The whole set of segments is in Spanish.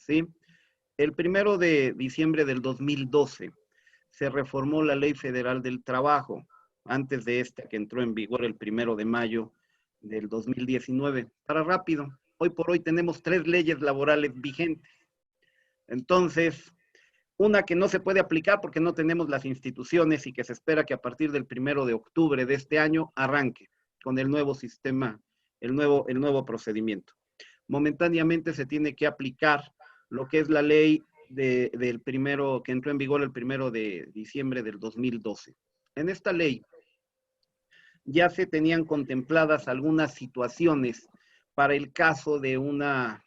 ¿sí? El 1 de diciembre del 2012 se reformó la Ley Federal del Trabajo, antes de esta que entró en vigor el 1 de mayo del 2019. Para rápido, hoy por hoy tenemos 3 leyes laborales vigentes. Entonces, una que no se puede aplicar porque no tenemos las instituciones y que se espera que a partir del 1 de octubre de este año arranque con el nuevo sistema, el nuevo procedimiento. Momentáneamente se tiene que aplicar lo que es la ley que entró en vigor el 1 de diciembre del 2012. En esta ley ya se tenían contempladas algunas situaciones para el caso de una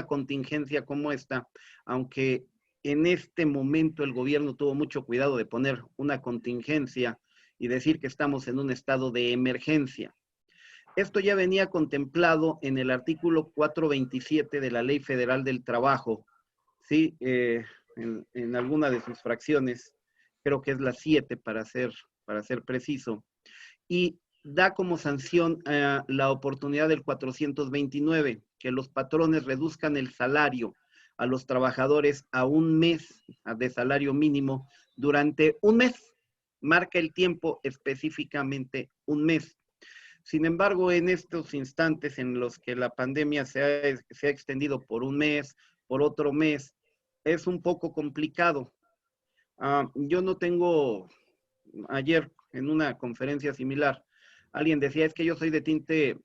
contingencia como esta, aunque en este momento el gobierno tuvo mucho cuidado de poner una contingencia y decir que estamos en un estado de emergencia. Esto ya venía contemplado en el artículo 427 de la Ley Federal del Trabajo, ¿sí? En alguna de sus fracciones, creo que es la 7 para ser preciso, y da como sanción la oportunidad del 429, que los patrones reduzcan el salario a los trabajadores a un mes de salario mínimo durante un mes. Marca el tiempo específicamente un mes. Sin embargo, en estos instantes en los que la pandemia se ha extendido por un mes, por otro mes, es un poco complicado. Yo no tengo, ayer en una conferencia similar, alguien decía, es que yo soy de tinte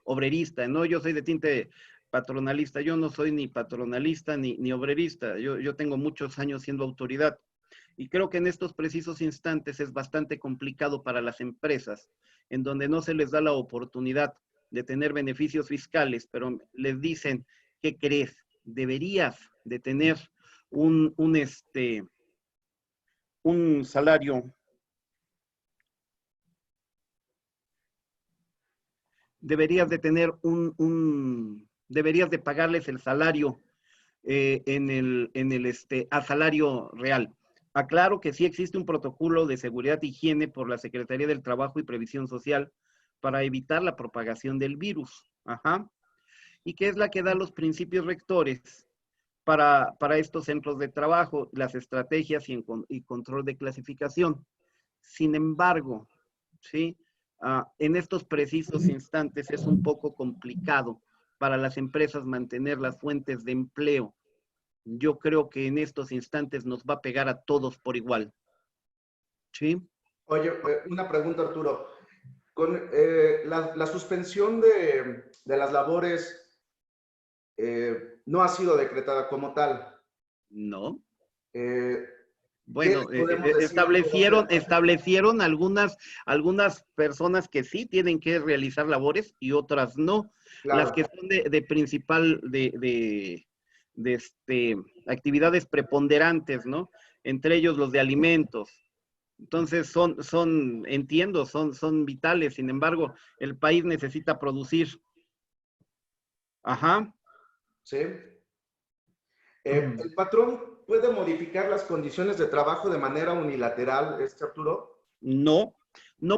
obrerista, no, yo soy de tinte patronalista. Yo no soy ni patronalista ni obrerista. Yo tengo muchos años siendo autoridad. Y creo que en estos precisos instantes es bastante complicado para las empresas, en donde no se les da la oportunidad de tener beneficios fiscales, pero les dicen, ¿qué crees? Deberías de tener un salario, deberías de pagarles el salario a salario real. Aclaro que sí existe un protocolo de seguridad e higiene por la Secretaría del Trabajo y Previsión Social para evitar la propagación del virus. Ajá. Y que es la que da los principios rectores para estos centros de trabajo, las estrategias y control de clasificación. Sin embargo, ¿sí? En estos precisos instantes es un poco complicado para las empresas mantener las fuentes de empleo. Yo creo que en estos instantes nos va a pegar a todos por igual. ¿Sí? Oye, una pregunta, Arturo. Con la suspensión de las labores no ha sido decretada como tal. No. ¿Qué Bueno, podemos decir? establecieron algunas personas que sí tienen que realizar labores y otras no. Claro. Las que son de principal, actividades preponderantes, ¿no? Entre ellos los de alimentos. Entonces entiendo, son vitales. Sin embargo, el país necesita producir. Ajá. Sí. ¿El patrón puede modificar las condiciones de trabajo de manera unilateral, Arturo? No,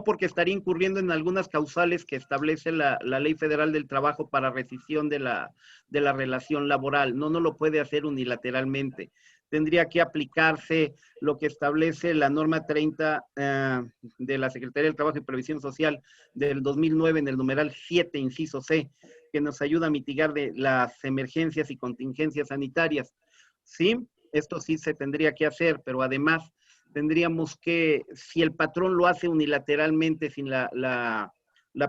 porque estaría incurriendo en algunas causales que establece la Ley Federal del Trabajo para rescisión de la relación laboral. No lo puede hacer unilateralmente. Tendría que aplicarse lo que establece la norma 30 de la Secretaría del Trabajo y Previsión Social del 2009 en el numeral 7, inciso C, que nos ayuda a mitigar de las emergencias y contingencias sanitarias. Sí, esto sí se tendría que hacer, pero además tendríamos que, si el patrón lo hace unilateralmente sin la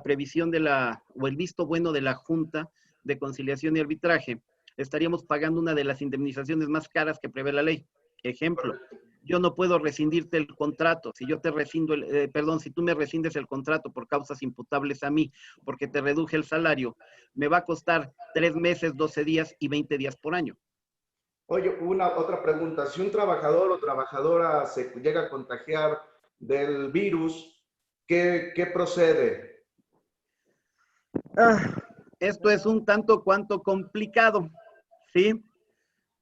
previsión o el visto bueno de la Junta de Conciliación y Arbitraje, estaríamos pagando una de las indemnizaciones más caras que prevé la ley. Ejemplo, yo no puedo rescindirte el contrato. Si yo te rescindo, si tú me rescindes el contrato por causas imputables a mí, porque te reduje el salario, me va a costar 3 meses, 12 días y 20 días por año. Oye, otra pregunta. Si un trabajador o trabajadora se llega a contagiar del virus, ¿qué procede? Esto es un tanto cuanto complicado, ¿sí?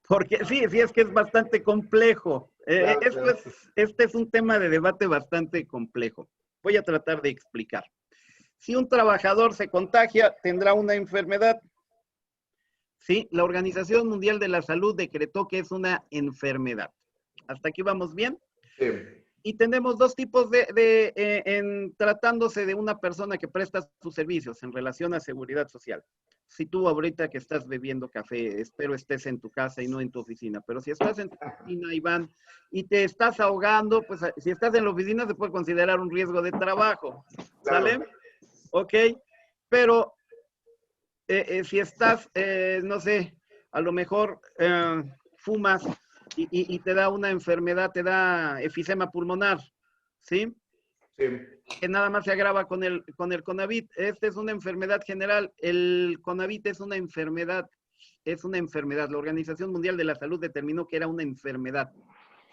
Porque sí, es que es bastante complejo. Claro, claro. Este es un tema de debate bastante complejo. Voy a tratar de explicar. Si un trabajador se contagia, tendrá una enfermedad. ¿sí? La Organización Mundial de la Salud decretó que es una enfermedad. ¿Hasta aquí vamos bien? Sí. Y tenemos dos tipos en tratándose de una persona que presta sus servicios en relación a seguridad social. Si tú ahorita que estás bebiendo café, espero estés en tu casa y no en tu oficina, pero si estás en tu oficina, Iván, y te estás ahogando, pues si estás en la oficina se puede considerar un riesgo de trabajo, ¿sale? Claro. Ok, pero si estás, no sé, a lo mejor fumas y te da una enfermedad, te da efisema pulmonar, ¿sí? Sí. Que nada más se agrava con el CONAVIT. Esta es una enfermedad general. El CONAVIT es una enfermedad. Es una enfermedad. La Organización Mundial de la Salud determinó que era una enfermedad,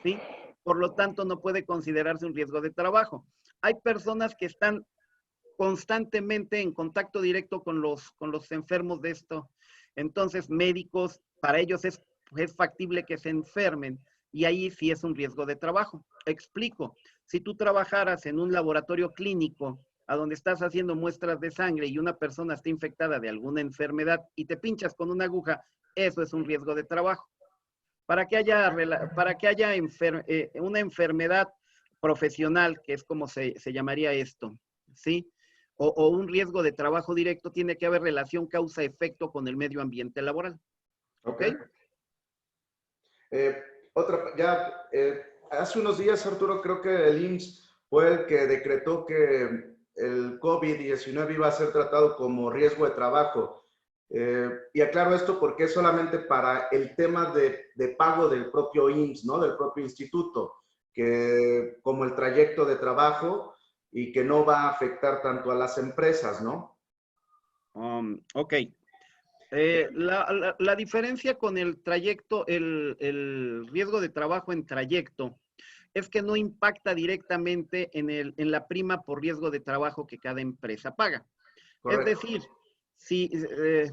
¿sí? Por lo tanto, no puede considerarse un riesgo de trabajo. Hay personas que están constantemente en contacto directo con los enfermos de esto. Entonces, médicos, para ellos es factible que se enfermen y ahí sí es un riesgo de trabajo. Explico, si tú trabajaras en un laboratorio clínico a donde estás haciendo muestras de sangre y una persona está infectada de alguna enfermedad y te pinchas con una aguja, eso es un riesgo de trabajo. Para que haya una enfermedad profesional, que es como se llamaría esto, ¿sí? O un riesgo de trabajo directo, tiene que haber relación causa-efecto con el medio ambiente laboral. ¿Ok? Eh, hace unos días, Arturo, creo que el IMSS fue el que decretó que el COVID-19 iba a ser tratado como riesgo de trabajo. Y aclaro esto porque es solamente para el tema de pago del propio IMSS, ¿no? Del propio instituto, que como el trayecto de trabajo y que no va a afectar tanto a las empresas, ¿no? Ok. La diferencia con el trayecto, el riesgo de trabajo en trayecto, es que no impacta directamente en la prima por riesgo de trabajo que cada empresa paga. Es Correcto. decir, si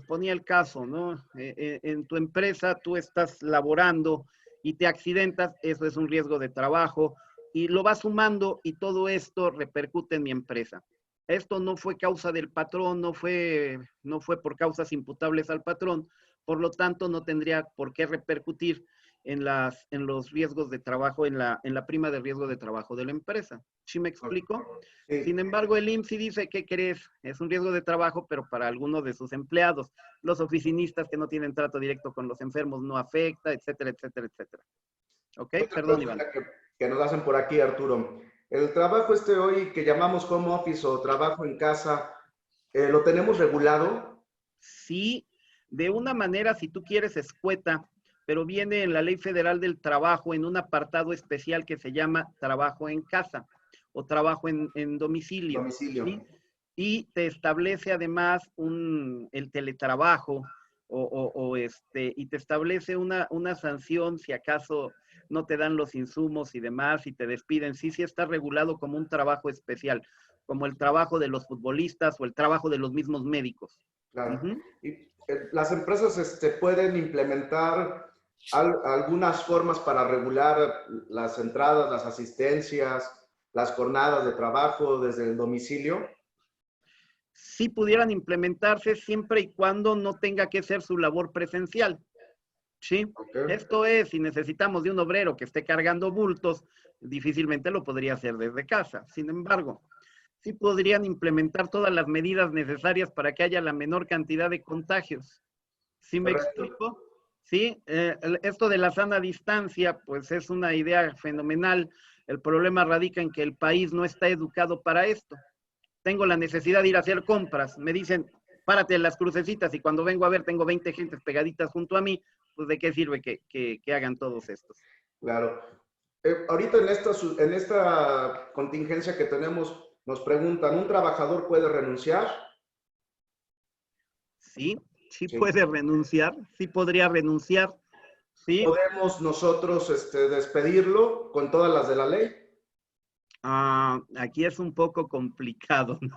ponía el caso, ¿no? En tu empresa tú estás laborando y te accidentas, eso es un riesgo de trabajo y lo vas sumando y todo esto repercute en mi empresa. Esto no fue causa del patrón, no fue por causas imputables al patrón, por lo tanto no tendría por qué repercutir en los riesgos de trabajo, en la prima de riesgo de trabajo de la empresa. ¿Sí me explico? Sí. Sin embargo, el IMSS dice, ¿qué crees? Es un riesgo de trabajo, pero para algunos de sus empleados. Los oficinistas que no tienen trato directo con los enfermos no afecta, etcétera, etcétera, etcétera. ¿Ok? Otra Perdón, Iván. pregunta que nos hacen por aquí, Arturo. El trabajo hoy que llamamos home office o trabajo en casa, ¿lo tenemos regulado? Sí, de una manera, si tú quieres, escueta, pero viene en la Ley Federal del Trabajo en un apartado especial que se llama trabajo en casa o trabajo en domicilio, Domicilio. ¿sí? Y te establece además el teletrabajo y te establece una sanción si acaso no te dan los insumos y demás y te despiden. Sí, sí está regulado como un trabajo especial, como el trabajo de los futbolistas o el trabajo de los mismos médicos. Claro. Ujú. Y las empresas pueden implementar algunas formas para regular las entradas, las asistencias, las jornadas de trabajo desde el domicilio. Sí pudieran implementarse siempre y cuando no tenga que ser su labor presencial. ¿Sí? Okay. Esto es, si necesitamos de un obrero que esté cargando bultos, difícilmente lo podría hacer desde casa. Sin embargo, sí podrían implementar todas las medidas necesarias para que haya la menor cantidad de contagios. ¿Sí me Correcto. explico? Sí, esto de la sana distancia, pues es una idea fenomenal. El problema radica en que el país no está educado para esto. Tengo la necesidad de ir a hacer compras, me dicen, párate en las crucecitas y cuando vengo a ver tengo 20 gentes pegaditas junto a mí, pues de qué sirve que hagan todos estos. Claro. Ahorita en esta contingencia que tenemos, nos preguntan, ¿un trabajador puede renunciar? Sí, sí Sí. puede renunciar, sí podría renunciar, sí. ¿Podemos nosotros despedirlo con todas las de la ley? Aquí es un poco complicado, ¿no?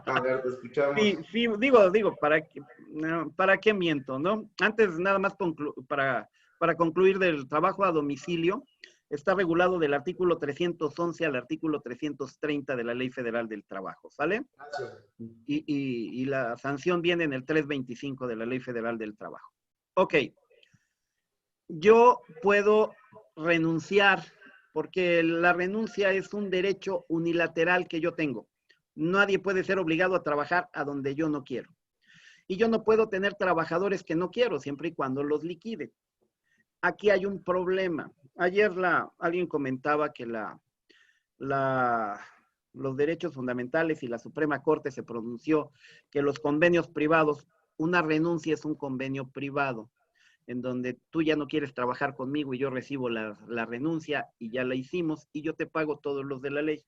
A ver, te escuchamos. Sí, sí, digo, ¿para qué miento, no? Antes, nada más para concluir del trabajo a domicilio, está regulado del artículo 311 al artículo 330 de la Ley Federal del Trabajo, ¿sale? Gracias. Y la sanción viene en el 325 de la Ley Federal del Trabajo. Ok, yo puedo renunciar porque la renuncia es un derecho unilateral que yo tengo. Nadie puede ser obligado a trabajar a donde yo no quiero. Y yo no puedo tener trabajadores que no quiero, siempre y cuando los liquide. Aquí hay un problema. Ayer alguien comentaba que los derechos fundamentales y la Suprema Corte se pronunció que los convenios privados, una renuncia es un convenio privado, en donde tú ya no quieres trabajar conmigo y yo recibo la renuncia y ya la hicimos y yo te pago todos los de la ley.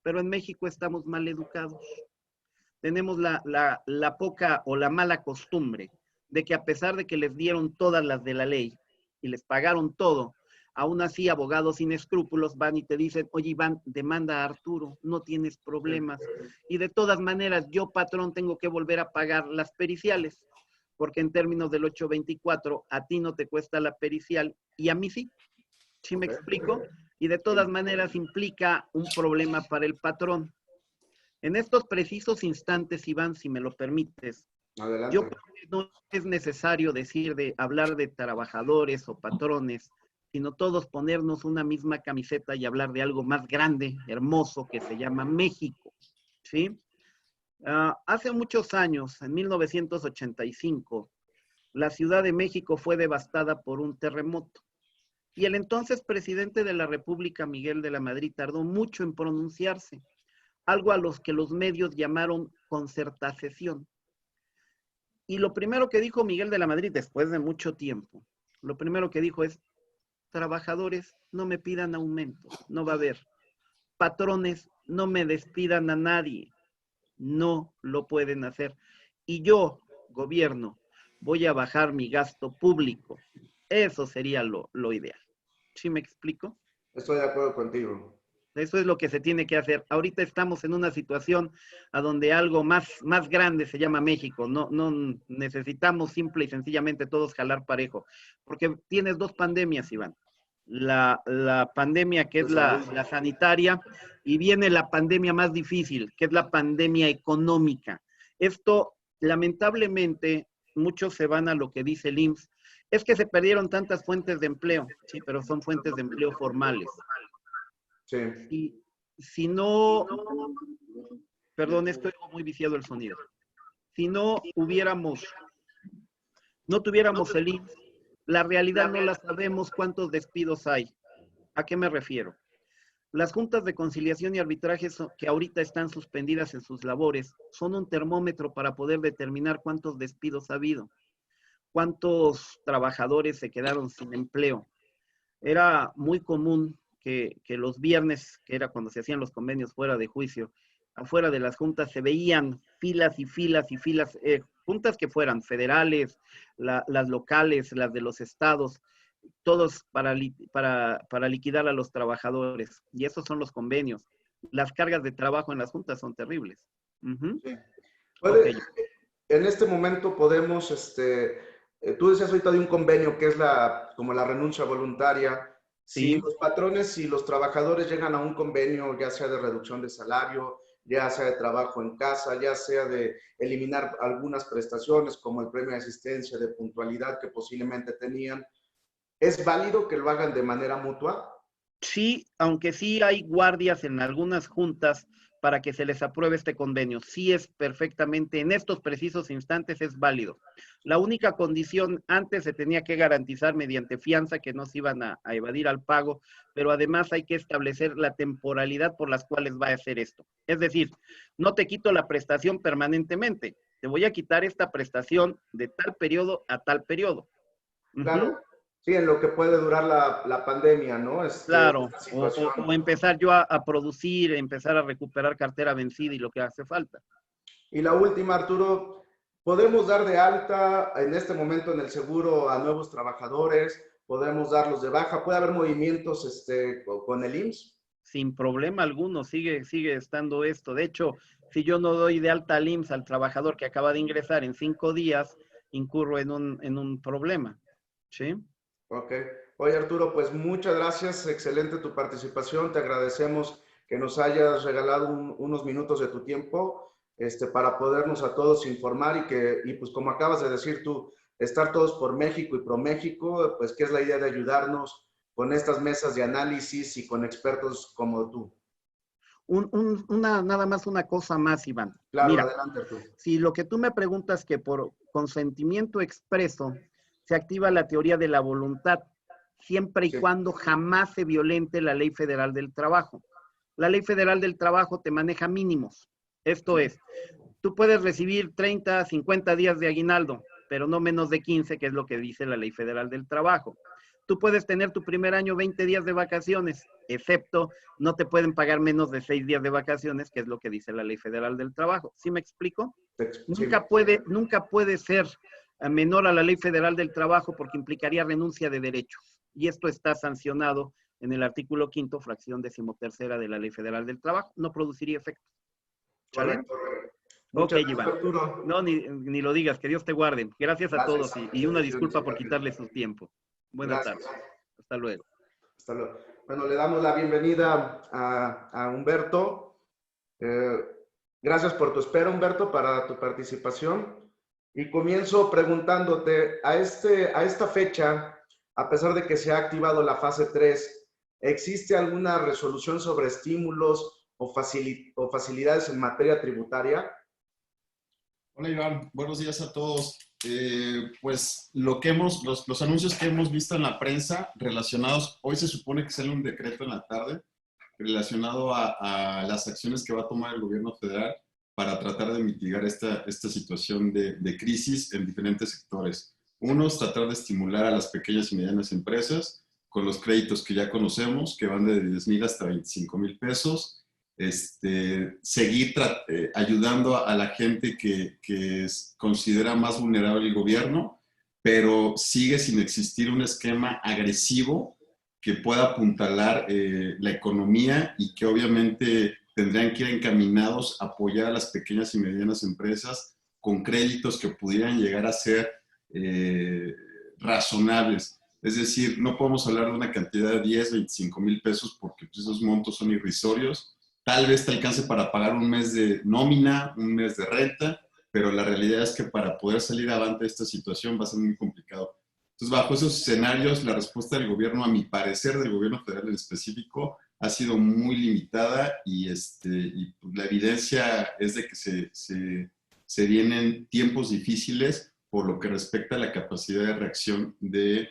Pero en México estamos mal educados. Tenemos la poca o la mala costumbre de que a pesar de que les dieron todas las de la ley y les pagaron todo, aún así abogados sin escrúpulos van y te dicen, oye Iván, demanda a Arturo, no tienes problemas. Y de todas maneras, yo patrón tengo que volver a pagar las periciales, porque en términos del 824, a ti no te cuesta la pericial y a mí sí. ¿Sí me explico? Y de todas maneras implica un problema para el patrón. En estos precisos instantes, Iván, si me lo permites, Adelante. yo creo que no es necesario hablar de trabajadores o patrones, sino todos ponernos una misma camiseta y hablar de algo más grande, hermoso, que se llama México, ¿sí? Hace muchos años, en 1985, la Ciudad de México fue devastada por un terremoto. Y el entonces presidente de la República, Miguel de la Madrid, tardó mucho en pronunciarse, algo a los que los medios llamaron concertación. Y lo primero que dijo Miguel de la Madrid, después de mucho tiempo, lo primero que dijo es, trabajadores, no me pidan aumento, no va a haber. Patrones, no me despidan a nadie, no lo pueden hacer. Y yo, gobierno, voy a bajar mi gasto público. Eso sería lo ideal. ¿Sí me explico? Estoy de acuerdo contigo. Eso es lo que se tiene que hacer. Ahorita estamos en una situación a donde algo más grande se llama México. No necesitamos simple y sencillamente todos jalar parejo. Porque tienes dos pandemias, Iván. La pandemia que es la sanitaria y viene la pandemia más difícil, que es la pandemia económica. Esto, lamentablemente, muchos se van a lo que dice el IMSS. Es que se perdieron tantas fuentes de empleo. Sí, pero son fuentes de empleo formales. Sí. Si no, perdón, estoy muy viciado el sonido. Si no tuviéramos el IMSS, la realidad no la sabemos cuántos despidos hay. ¿A qué me refiero? Las juntas de conciliación y arbitraje que ahorita están suspendidas en sus labores son un termómetro para poder determinar cuántos despidos ha habido, cuántos trabajadores se quedaron sin empleo. Era muy común que los viernes, que era cuando se hacían los convenios fuera de juicio, afuera de las juntas se veían filas y filas y filas, juntas que fueran federales, las locales, las de los estados, todos para liquidar a los trabajadores. Y esos son los convenios. Las cargas de trabajo en las juntas son terribles. Sí. Okay. En este momento podemos, tú decías ahorita de un convenio que es como la renuncia voluntaria. Si Sí. los patrones y los trabajadores llegan a un convenio, ya sea de reducción de salario, ya sea de trabajo en casa, ya sea de eliminar algunas prestaciones como el premio de asistencia, de puntualidad que posiblemente tenían, ¿es válido que lo hagan de manera mutua? Sí, aunque sí hay guardias en algunas juntas para que se les apruebe este convenio. Sí es perfectamente, en estos precisos instantes es válido. La única condición, antes se tenía que garantizar mediante fianza que no se iban a evadir al pago, pero además hay que establecer la temporalidad por las cuales va a hacer esto. Es decir, no te quito la prestación permanentemente, te voy a quitar esta prestación de tal periodo a tal periodo. Claro, sí, en lo que puede durar la pandemia, ¿no? Claro, Esta situación. o empezar yo a producir, empezar a recuperar cartera vencida y lo que hace falta. Y la última, Arturo, ¿podemos dar de alta en este momento en el seguro a nuevos trabajadores? ¿Podemos darlos de baja? ¿Puede haber movimientos con el IMSS? Sin problema alguno, sigue estando esto. De hecho, si yo no doy de alta al IMSS al trabajador que acaba de ingresar en 5 días, incurro en un problema. ¿Sí? Ok. Oye, Arturo, pues muchas gracias. Excelente tu participación. Te agradecemos que nos hayas regalado unos minutos de tu tiempo para podernos a todos informar y pues como acabas de decir tú, estar todos por México y pro México, pues que es la idea de ayudarnos con estas mesas de análisis y con expertos como tú. Nada más una cosa más, Iván. Claro, Mira, adelante tú. si lo que tú me preguntas que por consentimiento expreso se activa la teoría de la voluntad, siempre y Sí. cuando jamás se violente la Ley Federal del Trabajo. La Ley Federal del Trabajo te maneja mínimos. Esto es, tú puedes recibir 30, 50 días de aguinaldo, pero no menos de 15, que es lo que dice la Ley Federal del Trabajo. Tú puedes tener tu primer año 20 días de vacaciones, excepto no te pueden pagar menos de 6 días de vacaciones, que es lo que dice la Ley Federal del Trabajo. ¿Sí me explico? Sí. Nunca puede ser menor a la Ley Federal del Trabajo porque implicaría renuncia de derechos. Y esto está sancionado en el artículo 5º, fracción 13ª de la Ley Federal del Trabajo. No produciría efectos. ¿Sale? Ok, Iván. Arturo. No, ni lo digas, que Dios te guarde. Gracias a todos y una disculpa por quitarle su tiempo. Buenas tardes. Hasta luego. Hasta luego. Bueno, le damos la bienvenida a Humberto. Gracias por tu espera, Humberto, para tu participación. Y comienzo preguntándote, a esta fecha, a pesar de que se ha activado la fase 3, ¿existe alguna resolución sobre estímulos o facilidades en materia tributaria? Hola Iván, buenos días a todos. Pues los anuncios que hemos visto en la prensa relacionados, hoy se supone que sale un decreto en la tarde relacionado a las acciones que va a tomar el gobierno federal para tratar de mitigar esta situación de crisis en diferentes sectores. Uno es tratar de estimular a las pequeñas y medianas empresas con los créditos que ya conocemos, que van de 10,000 hasta 25,000 pesos. Seguir ayudando a la gente que considera más vulnerable el gobierno, pero sigue sin existir un esquema agresivo que pueda apuntalar la economía y que obviamente tendrían que ir encaminados a apoyar a las pequeñas y medianas empresas con créditos que pudieran llegar a ser razonables. Es decir, no podemos hablar de una cantidad de 10, 25,000 pesos porque pues, esos montos son irrisorios. Tal vez te alcance para pagar un mes de nómina, un mes de renta, pero la realidad es que para poder salir adelante de esta situación va a ser muy complicado. Entonces, bajo esos escenarios, la respuesta del gobierno, a mi parecer, del gobierno federal en específico, ha sido muy limitada y pues, la evidencia es de que se vienen tiempos difíciles por lo que respecta a la capacidad de reacción del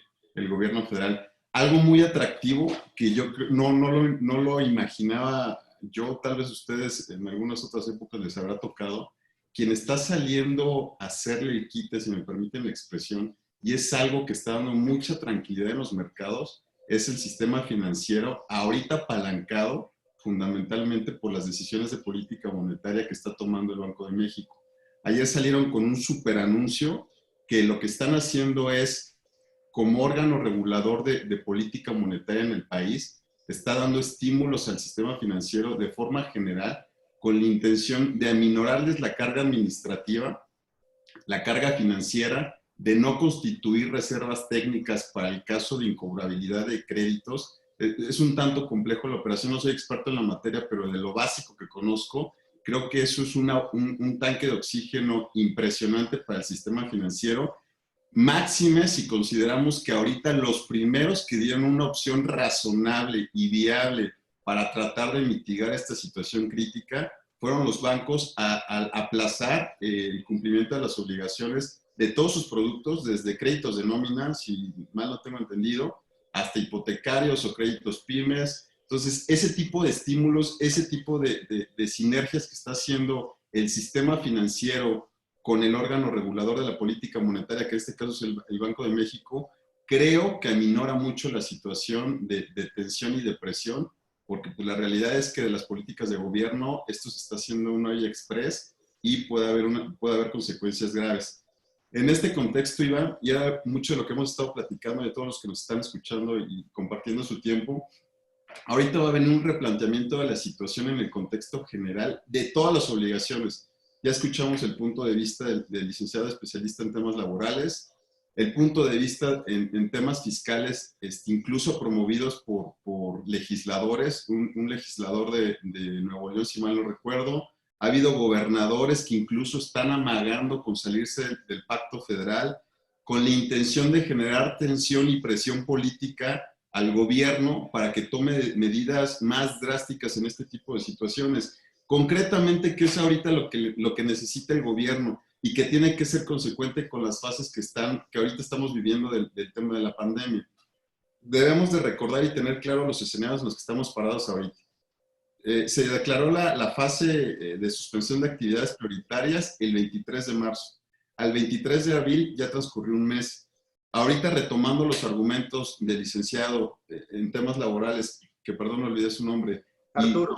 gobierno federal. Algo muy atractivo que yo no lo imaginaba yo, tal vez ustedes en algunas otras épocas les habrá tocado, quien está saliendo a hacerle el quite, si me permiten la expresión, y es algo que está dando mucha tranquilidad en los mercados, es el sistema financiero, ahorita apalancado fundamentalmente por las decisiones de política monetaria que está tomando el Banco de México. Ayer salieron con un super anuncio que lo que están haciendo es, como órgano regulador de política monetaria en el país, está dando estímulos al sistema financiero de forma general con la intención de aminorarles la carga administrativa, la carga financiera, de no constituir reservas técnicas para el caso de incobrabilidad de créditos. Es un tanto complejo la operación, no soy experto en la materia, pero de lo básico que conozco, creo que eso es un tanque de oxígeno impresionante para el sistema financiero. Máxime si consideramos que ahorita los primeros que dieron una opción razonable y viable para tratar de mitigar esta situación crítica fueron los bancos a aplazar el cumplimiento de las obligaciones de todos sus productos, desde créditos de nómina, si mal no tengo entendido, hasta hipotecarios o créditos pymes. Entonces, ese tipo de estímulos, ese tipo de sinergias que está haciendo el sistema financiero con el órgano regulador de la política monetaria, que en este caso es el Banco de México, creo que aminora mucho la situación de tensión y de presión, porque pues, la realidad es que de las políticas de gobierno esto se está haciendo una olla express y puede haber consecuencias graves. En este contexto, Iván, y era mucho de lo que hemos estado platicando de todos los que nos están escuchando y compartiendo su tiempo, ahorita va a venir un replanteamiento de la situación en el contexto general de todas las obligaciones. Ya escuchamos el punto de vista del licenciado especialista en temas laborales, el punto de vista en temas fiscales, incluso promovidos por legisladores, un legislador de Nuevo León, si mal no recuerdo. Ha habido gobernadores que incluso están amagando con salirse del pacto federal. con la intención de generar tensión y presión política al gobierno para que tome medidas más drásticas en este tipo de situaciones. Concretamente, ¿qué es ahorita lo que necesita el gobierno y que tiene que ser consecuente con las fases que ahorita estamos viviendo del tema de la pandemia? Debemos de recordar y tener claro los escenarios en los que estamos parados ahorita. Se declaró la fase de suspensión de actividades prioritarias el 23 de marzo. Al 23 de abril ya transcurrió un mes. Ahorita retomando los argumentos del licenciado en temas laborales, que perdón, no olvidé su nombre, Arturo.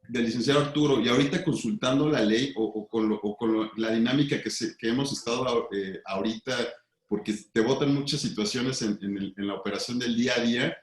del licenciado Arturo, y ahorita consultando la ley o con la dinámica que hemos estado ahorita, porque te botan muchas situaciones en la operación del día a día.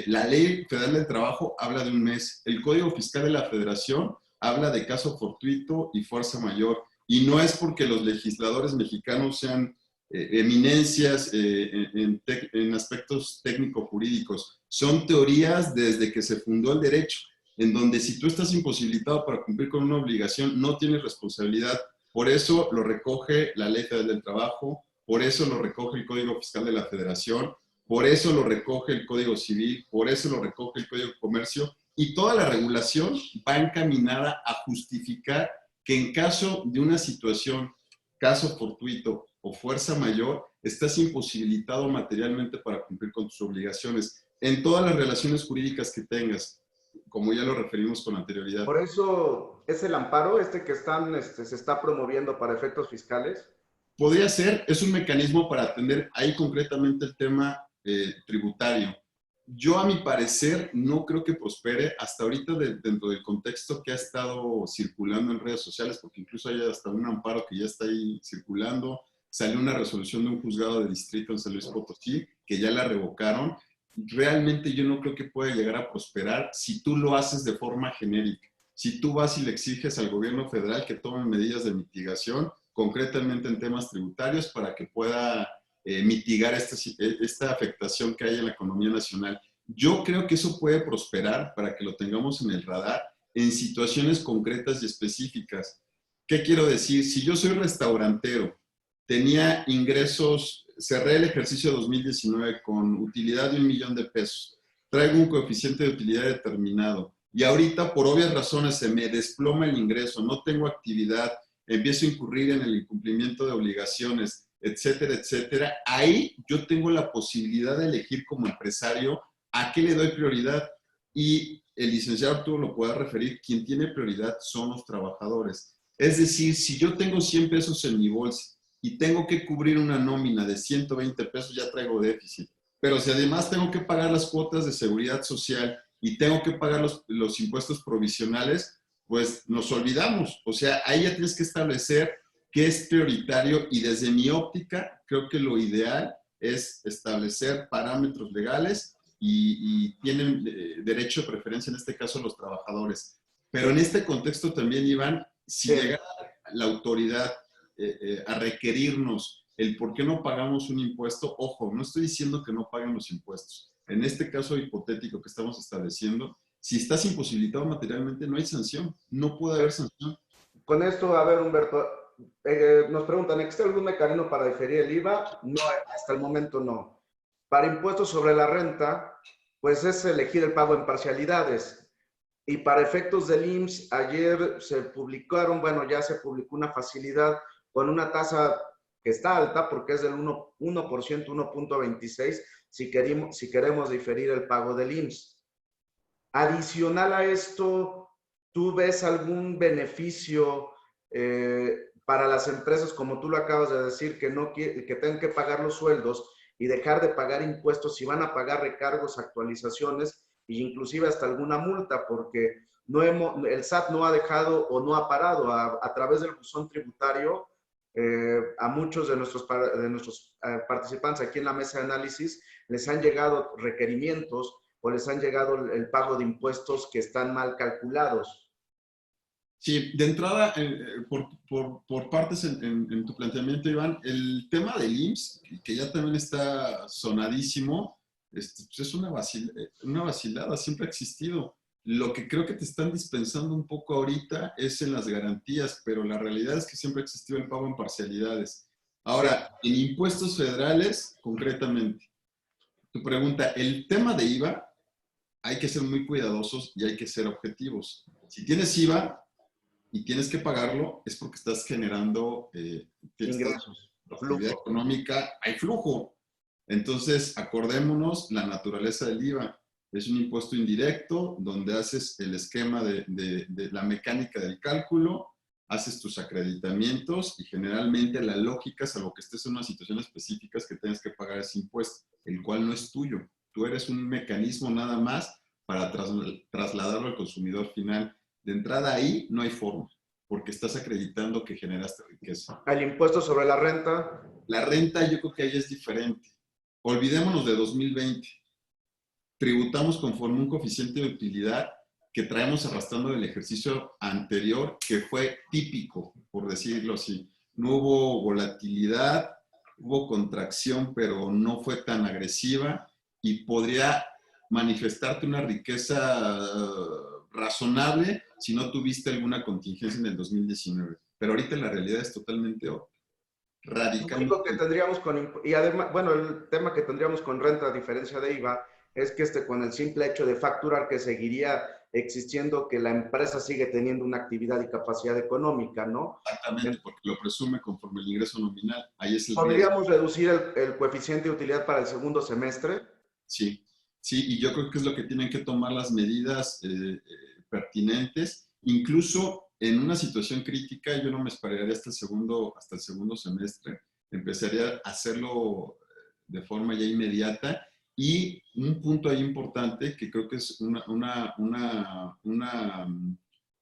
La Ley Federal del Trabajo habla de un mes. El Código Fiscal de la Federación habla de caso fortuito y fuerza mayor. Y no es porque los legisladores mexicanos sean eminencias en aspectos técnico-jurídicos. Son teorías desde que se fundó el derecho, en donde si tú estás imposibilitado para cumplir con una obligación, no tienes responsabilidad. Por eso lo recoge la Ley Federal del Trabajo, por eso lo recoge el Código Fiscal de la Federación, por eso lo recoge el Código Civil, por eso lo recoge el Código de Comercio, y toda la regulación va encaminada a justificar que en caso de una situación, caso fortuito o fuerza mayor, estás imposibilitado materialmente para cumplir con tus obligaciones en todas las relaciones jurídicas que tengas, como ya lo referimos con anterioridad. Por eso es el amparo que se está promoviendo para efectos fiscales. Podría ser, es un mecanismo para atender ahí concretamente el tema tributario. Yo, a mi parecer, no creo que prospere hasta ahorita dentro del contexto que ha estado circulando en redes sociales, porque incluso hay hasta un amparo que ya está ahí circulando. Salió una resolución de un juzgado de distrito en San Luis Potosí, que ya la revocaron. Realmente yo no creo que pueda llegar a prosperar si tú lo haces de forma genérica. Si tú vas y le exiges al gobierno federal que tome medidas de mitigación, concretamente en temas tributarios, para que pueda mitigar esta afectación que hay en la economía nacional. Yo creo que eso puede prosperar para que lo tengamos en el radar en situaciones concretas y específicas. ¿Qué quiero decir? Si yo soy restaurantero, tenía ingresos, cerré el ejercicio 2019 con utilidad de $1,000,000 de pesos, traigo un coeficiente de utilidad determinado y ahorita por obvias razones se me desploma el ingreso, no tengo actividad, empiezo a incurrir en el incumplimiento de obligaciones, etcétera, etcétera. Ahí yo tengo la posibilidad de elegir como empresario a qué le doy prioridad. Y el licenciado Arturo lo puede referir, quien tiene prioridad son los trabajadores. Es decir, si yo tengo 100 pesos en mi bolsa y tengo que cubrir una nómina de 120 pesos, ya traigo déficit. Pero si además tengo que pagar las cuotas de seguridad social y tengo que pagar los impuestos provisionales, pues nos olvidamos. O sea, ahí ya tienes que establecer qué es prioritario y desde mi óptica creo que lo ideal es establecer parámetros legales y tienen derecho de preferencia en este caso los trabajadores. Pero en este contexto también, Iván, si llegara la autoridad a requerirnos el por qué no pagamos un impuesto, ojo, no estoy diciendo que no paguen los impuestos. En este caso hipotético que estamos estableciendo, si estás imposibilitado materialmente, no hay sanción, no puede haber sanción. Con esto, a ver, Humberto, nos preguntan, ¿existe algún mecanismo para diferir el IVA? No, hasta el momento no. Para impuestos sobre la renta, pues es elegir el pago en parcialidades. Y para efectos del IMSS, ayer se publicaron, bueno, ya se publicó una facilidad con una tasa que está alta porque es del 1%, 1.26, si queremos diferir el pago del IMSS. Adicional a esto, ¿tú ves algún beneficio para las empresas, como tú lo acabas de decir, que tengan que pagar los sueldos y dejar de pagar impuestos si van a pagar recargos, actualizaciones e inclusive hasta alguna multa? Porque el SAT no ha dejado o no ha parado a través del buzón tributario a muchos de nuestros participantes aquí en la mesa de análisis les han llegado requerimientos o les han llegado el pago de impuestos que están mal calculados. Sí, de entrada, por partes en tu planteamiento, Iván, el tema del IMSS, que ya también está sonadísimo, pues es una vacilada, siempre ha existido. Lo que creo que te están dispensando un poco ahorita es en las garantías, pero la realidad es que siempre ha existido el pago en parcialidades. Ahora, en impuestos federales, concretamente, tu pregunta, el tema de IVA, hay que ser muy cuidadosos y hay que ser objetivos. Si tienes IVA y tienes que pagarlo, es porque estás generando Ingresos, actividad flujo. económica, hay flujo. Entonces, acordémonos la naturaleza del IVA. Es un impuesto indirecto donde haces el esquema de la mecánica del cálculo, haces tus acreditamientos y generalmente la lógica, salvo que estés en una situación específica, es que tengas que pagar ese impuesto, el cual no es tuyo. Tú eres un mecanismo nada más para trasladarlo al consumidor final. De entrada ahí no hay forma, porque estás acreditando que generaste riqueza. El impuesto sobre la renta. La renta yo creo que ahí es diferente. Olvidémonos de 2020. Tributamos conforme un coeficiente de utilidad que traemos arrastrando del ejercicio anterior, que fue típico, por decirlo así. No hubo volatilidad, hubo contracción, pero no fue tan agresiva y podría manifestarte una riqueza razonable si no tuviste alguna contingencia en el 2019. Pero ahorita la realidad es totalmente Lo único que radicalmente. tendríamos y además, bueno, el tema que tendríamos con renta, a diferencia de IVA, es que con el simple hecho de facturar, que seguiría existiendo, que la empresa sigue teniendo una actividad y capacidad económica, ¿no? Exactamente, porque lo presume conforme el ingreso nominal. Ahí es el riesgo. ¿Podríamos reducir el coeficiente de utilidad para el segundo semestre? Sí, sí, y yo creo que es lo que tienen que tomar las medidas pertinentes. Incluso en una situación crítica, yo no me esperaría hasta el segundo semestre. Empezaría a hacerlo de forma ya inmediata. Y un punto ahí importante, que creo que es una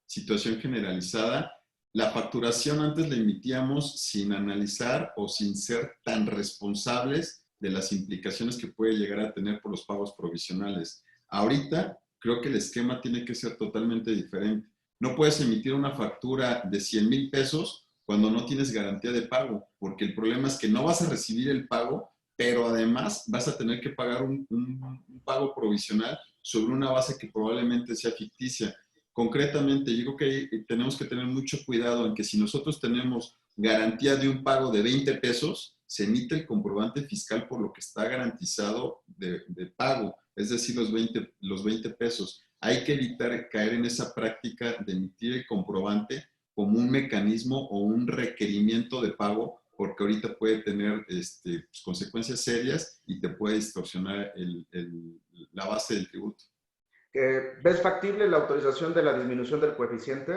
situación generalizada, la facturación antes la emitíamos sin analizar o sin ser tan responsables de las implicaciones que puede llegar a tener por los pagos provisionales. Ahorita creo que el esquema tiene que ser totalmente diferente. No puedes emitir una factura de 100,000 pesos cuando no tienes garantía de pago, porque el problema es que no vas a recibir el pago, pero además vas a tener que pagar un pago provisional sobre una base que probablemente sea ficticia. Concretamente, yo creo que tenemos que tener mucho cuidado en que si nosotros tenemos garantía de un pago de 20 pesos, se emite el comprobante fiscal por lo que está garantizado de pago, es decir, los 20 pesos. Hay que evitar caer en esa práctica de emitir el comprobante como un mecanismo o un requerimiento de pago, porque ahorita puede tener pues, consecuencias serias y te puede distorsionar la base del tributo. ¿Ves factible la autorización de la disminución del coeficiente?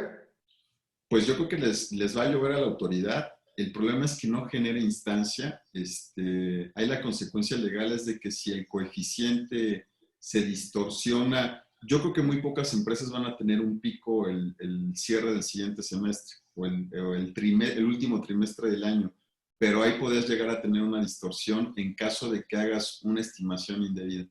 Pues yo creo que les va a llover a la autoridad. El problema es que no genera instancia. Hay la consecuencia legal es de que si el coeficiente se distorsiona, yo creo que muy pocas empresas van a tener un pico el cierre del siguiente semestre o el último trimestre del año. Pero ahí podrías llegar a tener una distorsión en caso de que hagas una estimación indebida.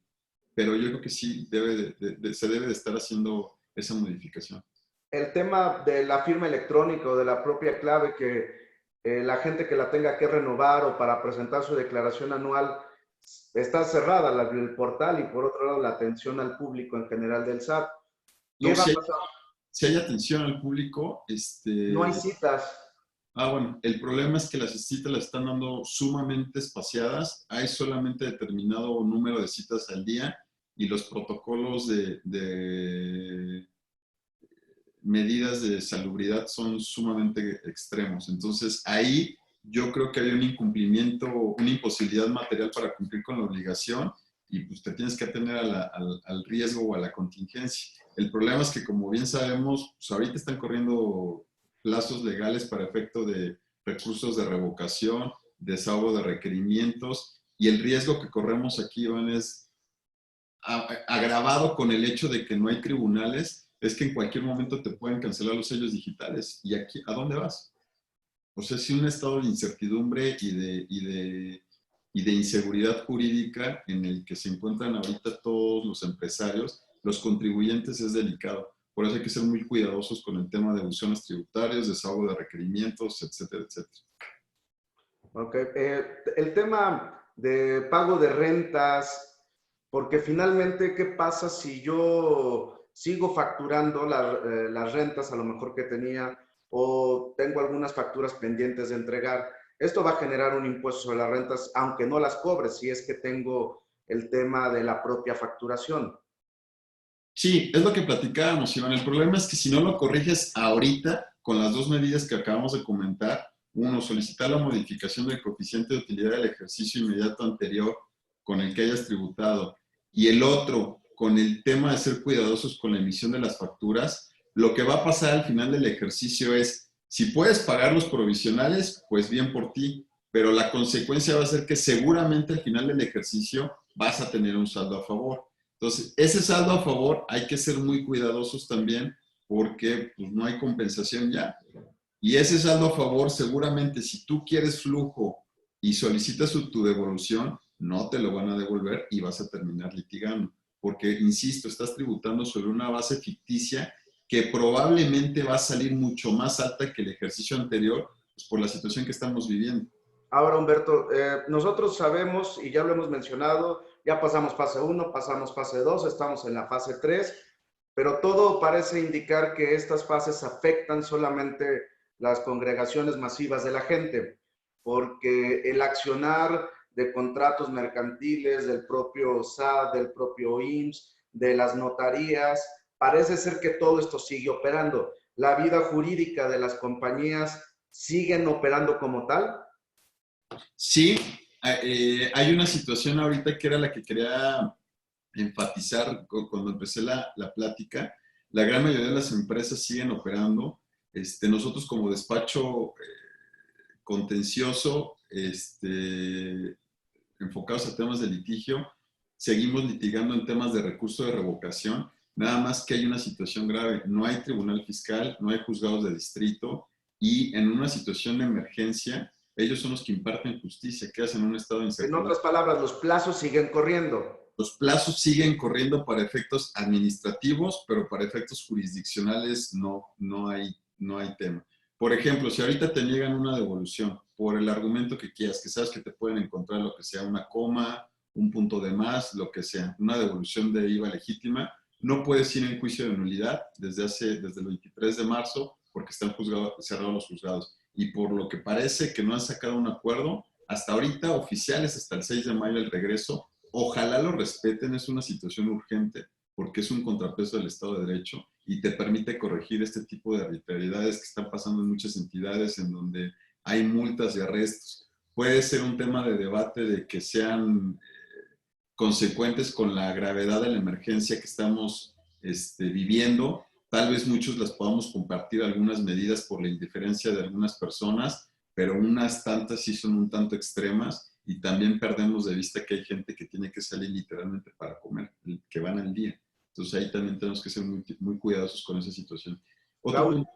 Pero yo creo que sí se debe de estar haciendo esa modificación. El tema de la firma electrónica o de la propia clave, que la gente que la tenga que renovar o para presentar su declaración anual, está cerrada el portal, y por otro lado la atención al público en general del SAT. ¿Qué No, va a pasar? si hay atención al público, No hay citas. bueno, el problema es que las citas las están dando sumamente espaciadas. Hay solamente determinado número de citas al día y los protocolos de medidas de salubridad son sumamente extremos. Entonces, ahí yo creo que hay un incumplimiento, una imposibilidad material para cumplir con la obligación y pues te tienes que atener al riesgo o a la contingencia. El problema es que, como bien sabemos, pues ahorita están corriendo plazos legales para efecto de recursos de revocación, desahogo de requerimientos, y el riesgo que corremos aquí, Iván, es agravado con el hecho de que no hay tribunales, es que en cualquier momento te pueden cancelar los sellos digitales. ¿Y aquí a dónde vas? O sea, si un estado de incertidumbre y de inseguridad jurídica en el que se encuentran ahorita todos los empresarios, los contribuyentes, es delicado. Por eso hay que ser muy cuidadosos con el tema de elusiones tributarias, desahogo de requerimientos, etcétera, etcétera. Ok. El tema de pago de rentas, porque finalmente, ¿qué pasa si yo sigo facturando las rentas a lo mejor que tenía, o tengo algunas facturas pendientes de entregar? esto va a generar un impuesto sobre las rentas, aunque no las cobre, si es que tengo el tema de la propia facturación. Sí, es lo que platicábamos, Iván. El problema es que si no lo corriges ahorita, con las dos medidas que acabamos de comentar, uno, solicitar la modificación del coeficiente de utilidad del ejercicio inmediato anterior con el que hayas tributado, y el otro, con el tema de ser cuidadosos con la emisión de las facturas, lo que va a pasar al final del ejercicio es, si puedes pagar los provisionales, pues bien por ti, pero la consecuencia va a ser que seguramente al final del ejercicio vas a tener un saldo a favor. Entonces, ese saldo a favor hay que ser muy cuidadosos también porque pues, no hay compensación ya. Y ese saldo a favor, seguramente si tú quieres flujo y solicitas tu devolución, no te lo van a devolver y vas a terminar litigando. Porque, insisto, estás tributando sobre una base ficticia que probablemente va a salir mucho más alta que el ejercicio anterior, pues, por la situación que estamos viviendo. Ahora, Humberto, nosotros sabemos, y ya lo hemos mencionado, ya pasamos fase 1, pasamos fase 2, estamos en la fase 3, pero todo parece indicar que estas fases afectan solamente las congregaciones masivas de la gente, porque el accionar de contratos mercantiles, del propio SAT, del propio IMSS, de las notarías, parece ser que todo esto sigue operando. ¿La vida jurídica de las compañías siguen operando como tal? Sí, hay una situación ahorita que era la que quería enfatizar cuando empecé la plática. La gran mayoría de las empresas siguen operando. Nosotros como despacho contencioso, enfocados a temas de litigio, seguimos litigando en temas de recurso de revocación, nada más que hay una situación grave. No hay tribunal fiscal, no hay juzgados de distrito y en una situación de emergencia, ellos son los que imparten justicia, que hacen un estado de En incertidumbre. otras palabras, los plazos siguen corriendo. Los plazos siguen corriendo para efectos administrativos, pero para efectos jurisdiccionales no hay tema. Por ejemplo, si ahorita te niegan una devolución por el argumento que quieras, que sabes que te pueden encontrar lo que sea, una coma, un punto de más, lo que sea, una devolución de IVA legítima, no puedes ir en juicio de nulidad desde el 23 de marzo porque están cerrados los juzgados. Y por lo que parece que no han sacado un acuerdo, hasta ahorita oficiales hasta el 6 de mayo el regreso. Ojalá lo respeten, es una situación urgente porque es un contrapeso del Estado de Derecho y te permite corregir este tipo de arbitrariedades que están pasando en muchas entidades en donde hay multas y arrestos. Puede ser un tema de debate de que sean consecuentes con la gravedad de la emergencia que estamos viviendo. Tal vez muchos las podamos compartir algunas medidas por la indiferencia de algunas personas, pero unas tantas sí son un tanto extremas y también perdemos de vista que hay gente que tiene que salir literalmente para comer, que van al día. Entonces ahí también tenemos que ser muy, muy cuidadosos con esa situación. Otro punto.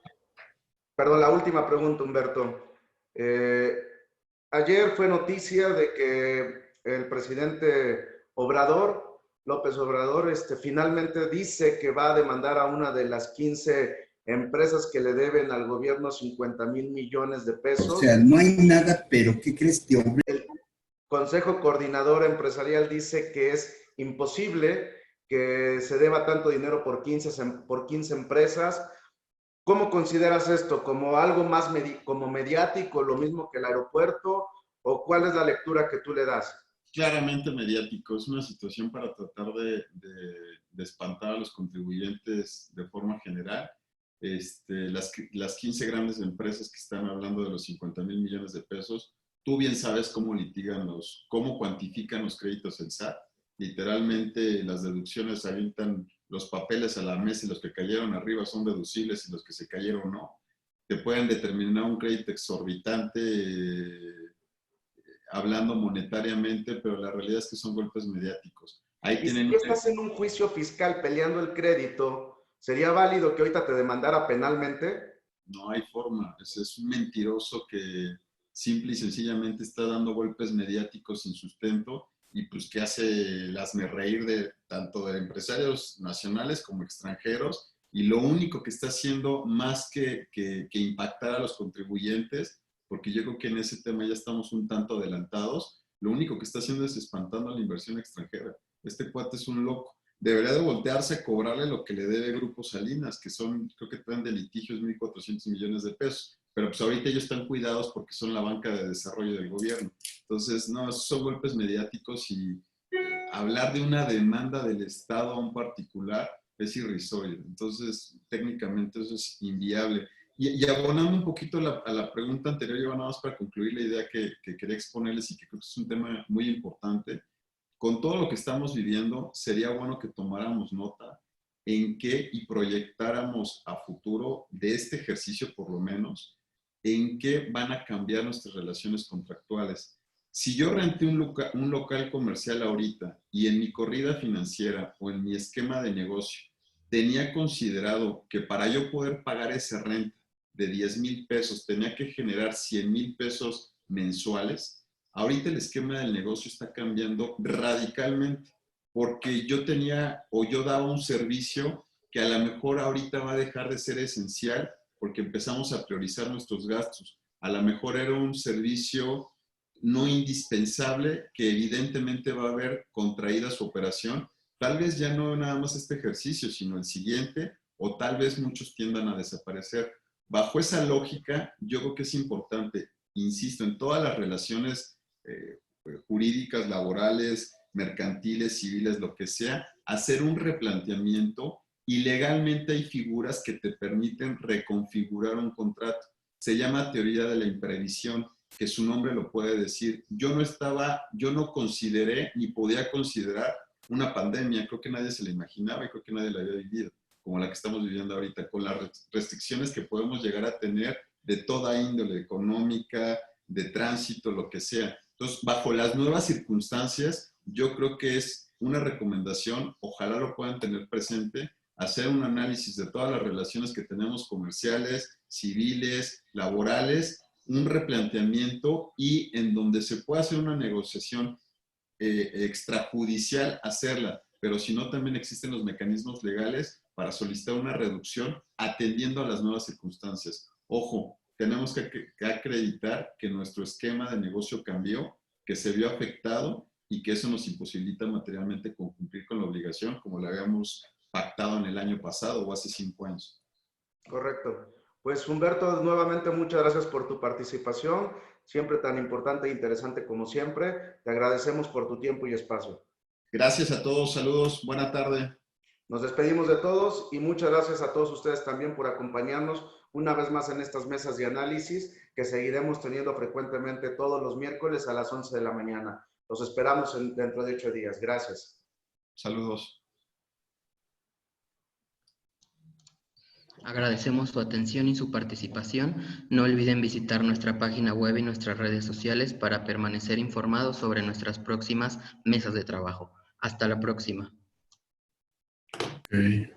Perdón, la última pregunta, Humberto. Eh, Ayer fue noticia de que el presidente Obrador, López Obrador, finalmente dice que va a demandar a una de las 15 empresas que le deben al gobierno 50,000 millones de pesos. O sea, no hay nada, pero ¿qué crees? El Consejo Coordinador Empresarial dice que es imposible que se deba tanto dinero por 15 empresas. ¿Cómo consideras esto? ¿Como algo más como mediático, lo mismo que el aeropuerto? ¿O cuál es la lectura que tú le das? Claramente mediático, es una situación para tratar de espantar a los contribuyentes de forma general. Las 15 grandes empresas que están hablando de los 50,000 millones de pesos, tú bien sabes cómo litigan cómo cuantifican los créditos en SAT. Literalmente las deducciones avientan los papeles a la mesa y los que cayeron arriba son deducibles y los que se cayeron no. Te pueden determinar un crédito exorbitante hablando monetariamente, pero la realidad es que son golpes mediáticos. Ahí y si estás en un juicio fiscal peleando el crédito, ¿sería válido que ahorita te demandara penalmente? No hay forma. Es un mentiroso que simple y sencillamente está dando golpes mediáticos sin sustento y pues que hace el hazmerreír de tanto de empresarios nacionales como extranjeros y lo único que está haciendo más que impactar a los contribuyentes, porque yo creo que en ese tema ya estamos un tanto adelantados, lo único que está haciendo es espantando a la inversión extranjera. Este cuate es un loco. Debería de voltearse a cobrarle lo que le debe Grupo Salinas, que son, creo que traen de litigios 1,400 millones de pesos. pero pues ahorita ellos están cuidados porque son la banca de desarrollo del gobierno. Entonces, no, esos son golpes mediáticos y hablar de una demanda del Estado a un particular es irrisorio. Entonces, técnicamente eso es inviable. Y abonando un poquito a la pregunta anterior, yo nada más para concluir la idea que quería exponerles y que creo que es un tema muy importante. Con todo lo que estamos viviendo, sería bueno que tomáramos nota en qué y proyectáramos a futuro de este ejercicio, por lo menos, en qué van a cambiar nuestras relaciones contractuales. Si yo renté un local comercial ahorita y en mi corrida financiera o en mi esquema de negocio tenía considerado que para yo poder pagar esa renta de 10,000 pesos tenía que generar 100,000 pesos mensuales, ahorita el esquema del negocio está cambiando radicalmente porque yo tenía o yo daba un servicio que a lo mejor ahorita va a dejar de ser esencial porque empezamos a priorizar nuestros gastos. A lo mejor era un servicio no indispensable que evidentemente va a haber contraída su operación. Tal vez ya no nada más este ejercicio, sino el siguiente, o tal vez muchos tiendan a desaparecer. Bajo esa lógica, yo creo que es importante, insisto, en todas las relaciones jurídicas, laborales, mercantiles, civiles, lo que sea, hacer un replanteamiento y legalmente hay figuras que te permiten reconfigurar un contrato. Se llama teoría de la imprevisión, que su nombre lo puede decir. Yo no consideré ni podía considerar una pandemia, creo que nadie se la imaginaba y creo que nadie la había vivido, como la que estamos viviendo ahorita, con las restricciones que podemos llegar a tener de toda índole, económica, de tránsito, lo que sea. Entonces, bajo las nuevas circunstancias, yo creo que es una recomendación, ojalá lo puedan tener presente, hacer un análisis de todas las relaciones que tenemos comerciales, civiles, laborales, un replanteamiento y en donde se pueda hacer una negociación extrajudicial, hacerla, pero si no también existen los mecanismos legales para solicitar una reducción atendiendo a las nuevas circunstancias. Ojo, tenemos que acreditar que nuestro esquema de negocio cambió, que se vio afectado y que eso nos imposibilita materialmente cumplir con la obligación como la habíamos pactado en el año pasado o hace 5 años. Correcto. Pues Humberto, nuevamente muchas gracias por tu participación, siempre tan importante e interesante como siempre. Te agradecemos por tu tiempo y espacio. Gracias a todos, saludos, buena tarde. Nos despedimos de todos y muchas gracias a todos ustedes también por acompañarnos una vez más en estas mesas de análisis que seguiremos teniendo frecuentemente todos los miércoles a las 11 de la mañana. Los esperamos dentro de 8 días. Gracias. Saludos. Agradecemos su atención y su participación. No olviden visitar nuestra página web y nuestras redes sociales para permanecer informados sobre nuestras próximas mesas de trabajo. Hasta la próxima. Okay.